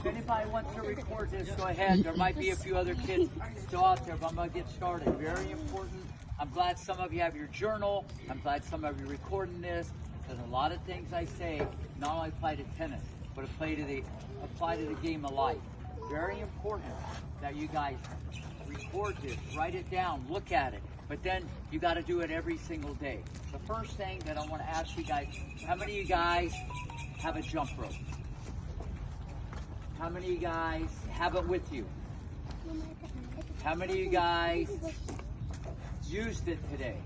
If anybody wants to record this, go ahead. There might be a few other kids still out there, but I'm going to get started. Very important. I'm glad some of you have your journal. I'm glad some of you are recording this, because a lot of things I say not only apply to tennis, but apply to the game of life. Very important that you guys record this, write it down, look at it, but then you got to do it every single day. The first thing that I want to ask you guys, how many of you guys have a jump rope? How many of you guys have it with you? How many of you guys used it today?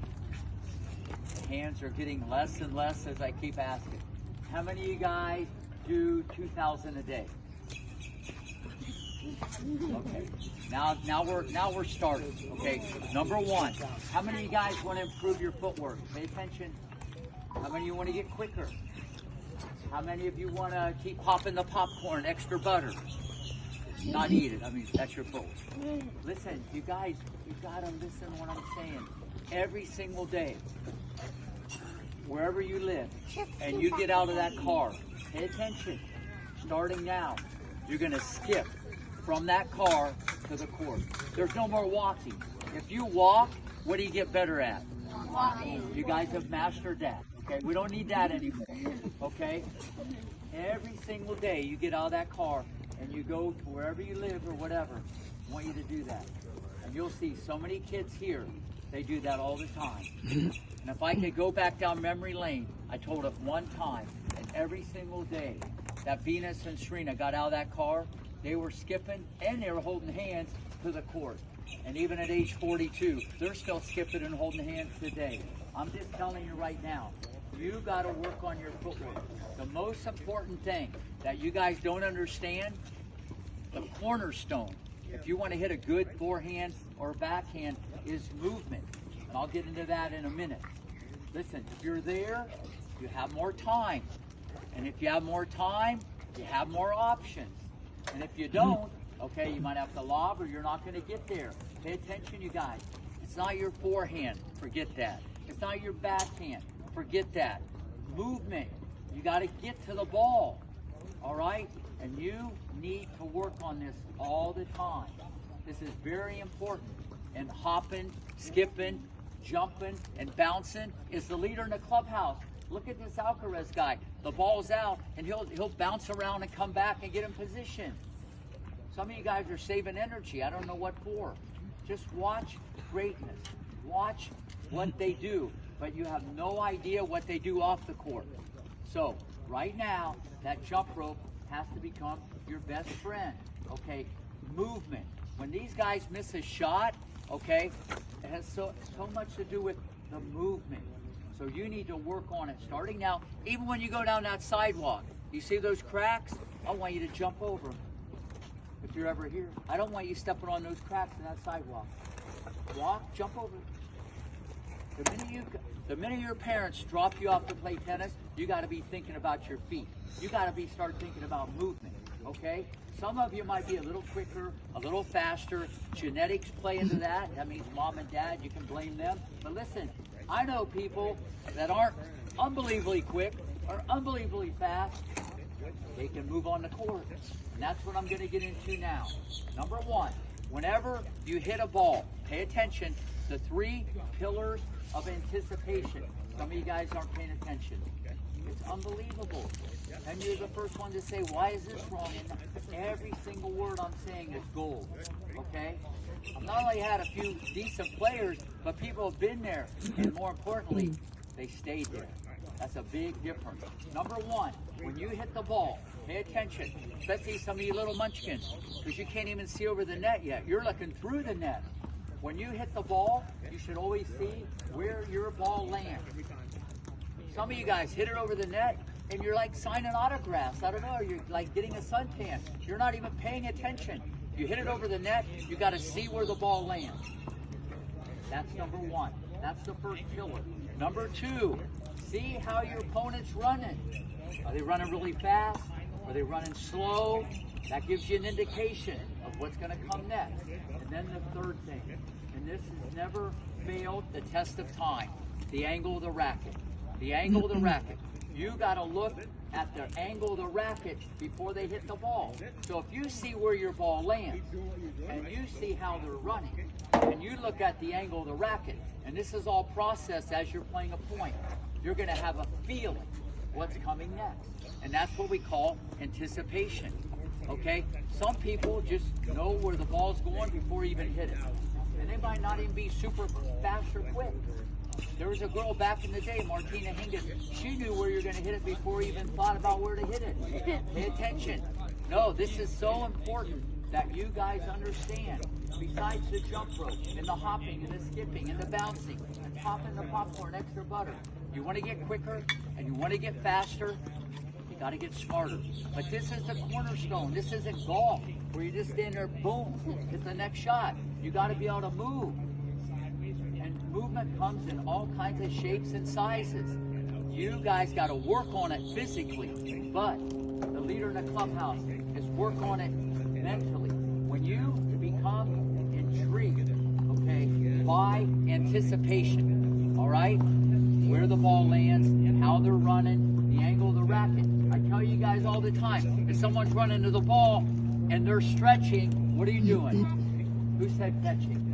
Hands are getting less and less as I keep asking. How many of you guys do 2,000 a day? Okay, now we're starting. Okay, number one, how many of you guys want to improve your footwork? Pay attention. How many of you want to get quicker? How many of you want to keep popping the popcorn, extra butter? Not eat it. I mean, that's your fault. Listen, you guys, you got to listen to what I'm saying. Every single day, wherever you live, and you get out of that car, pay attention. Starting now, you're going to skip from that car to the court. There's no more walking. If you walk, what do you get better at? Walking. You guys have mastered that. Okay, we don't need that anymore. Okay? Every single day you get out of that car and you go to wherever you live or whatever. I want you to do that. And you'll see so many kids here, they do that all the time. And if I could go back down memory lane, I told it one time, and every single day that Venus and Serena got out of that car, they were skipping and they were holding hands to the court. And even at age 42, they're still skipping and holding hands today. I'm just telling you right now, you got to work on your footwork. The most important thing that you guys don't understand, the cornerstone, if you want to hit a good forehand or backhand, is movement. And I'll get into that in a minute. Listen, if you're there, you have more time. And if you have more time, you have more options. And if you don't, okay, you might have to lob or you're not going to get there. Pay attention, you guys. It's not your forehand. Forget that. It's not your backhand. Forget that. Movement. You got to get to the ball. All right? And you need to work on this all the time. This is very important. And hopping, skipping, jumping, and bouncing is the leader in the clubhouse. Look at this Alcaraz guy. The ball's out, and he'll bounce around and come back and get in position. Some of you guys are saving energy. I don't know what for. Just watch greatness. Watch what they do, but you have no idea what they do off the court. So right now, that jump rope has to become your best friend. Okay, movement. When these guys miss a shot, okay, it has so much to do with the movement. So you need to work on it starting now. Even when you go down that sidewalk, you see those cracks? I want you to jump over them. If you're ever here, I don't want you stepping on those cracks in that sidewalk. Walk, jump over it. The minute your parents drop you off to play tennis, you got to be thinking about your feet. You got to start thinking about movement. Okay? Some of you might be a little quicker, a little faster. Genetics play into that. That means mom and dad, you can blame them. But listen, I know people that aren't unbelievably quick or unbelievably fast. They can move on the court. And that's what I'm going to get into now. Number one, whenever you hit a ball, pay attention to 3 pillars of anticipation. Some of you guys aren't paying attention. It's unbelievable. And you're the first one to say, why is this wrong? And every single word I'm saying is gold. Okay? I've not only had a few decent players, but people have been there. And more importantly, they stayed there. That's a big difference. Number one, when you hit the ball, pay attention, especially some of you little munchkins, because you can't even see over the net yet. You're looking through the net. When you hit the ball, you should always see where your ball lands. Some of you guys hit it over the net, and you're like signing autographs. I don't know, you're like getting a suntan. You're not even paying attention. You hit it over the net, you got to see where the ball lands. That's number one. That's the first pillar. Number two, see how your opponent's running. Are they running really fast? Are they running slow? That gives you an indication of what's going to come next. And then the third thing, and this has never failed the test of time, the angle of the racket. The angle of the racket. you got to look at the angle of the racket before they hit the ball. So if you see where your ball lands, and you see how they're running, and you look at the angle of the racket, and this is all processed as you're playing a point, you're going to have a feeling what's coming next. And that's what we call anticipation. Okay? Some people just know where the ball's going before you even hit it. And they might not even be super fast or quick. There was a girl back in the day, Martina Hingis. She knew where you're going to hit it before you even thought about where to hit it. Pay attention. No, this is so important that you guys understand. Besides the jump rope, and the hopping, and the skipping, and the bouncing, and popping the popcorn, extra butter. You want to get quicker, and you want to get faster, you got to get smarter. But this is the cornerstone. This isn't golf, where you just stand there, boom, hit the next shot. You got to be able to move. And movement comes in all kinds of shapes and sizes. You guys got to work on it physically, but the leader in the clubhouse is work on it mentally. When you become intrigued, okay, by anticipation, all right, where the ball lands, how they're running, the angle of the racket. I tell you guys all the time, if someone's running to the ball and they're stretching, what are you doing? Who said fetching?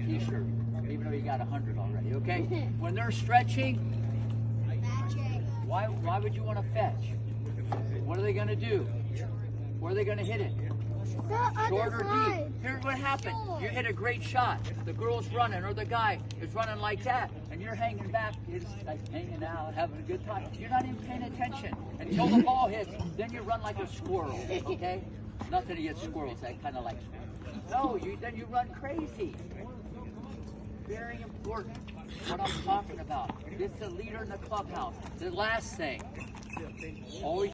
T-shirt, even though you got 100 already, okay? When they're stretching, why would you want to fetch? What are they going to do? Where are they going to hit it? Short or deep? Here's what happened. You hit a great shot. The girl's running, or the guy is running like that, and you're hanging back. You're just like hanging out, having a good time. You're not even paying attention until the ball hits. Then you run like a squirrel, okay? Nothing against squirrels. I kind of like squirrels. No, then you run crazy. Very important what I'm talking about. This is the leader in the clubhouse. The last thing, always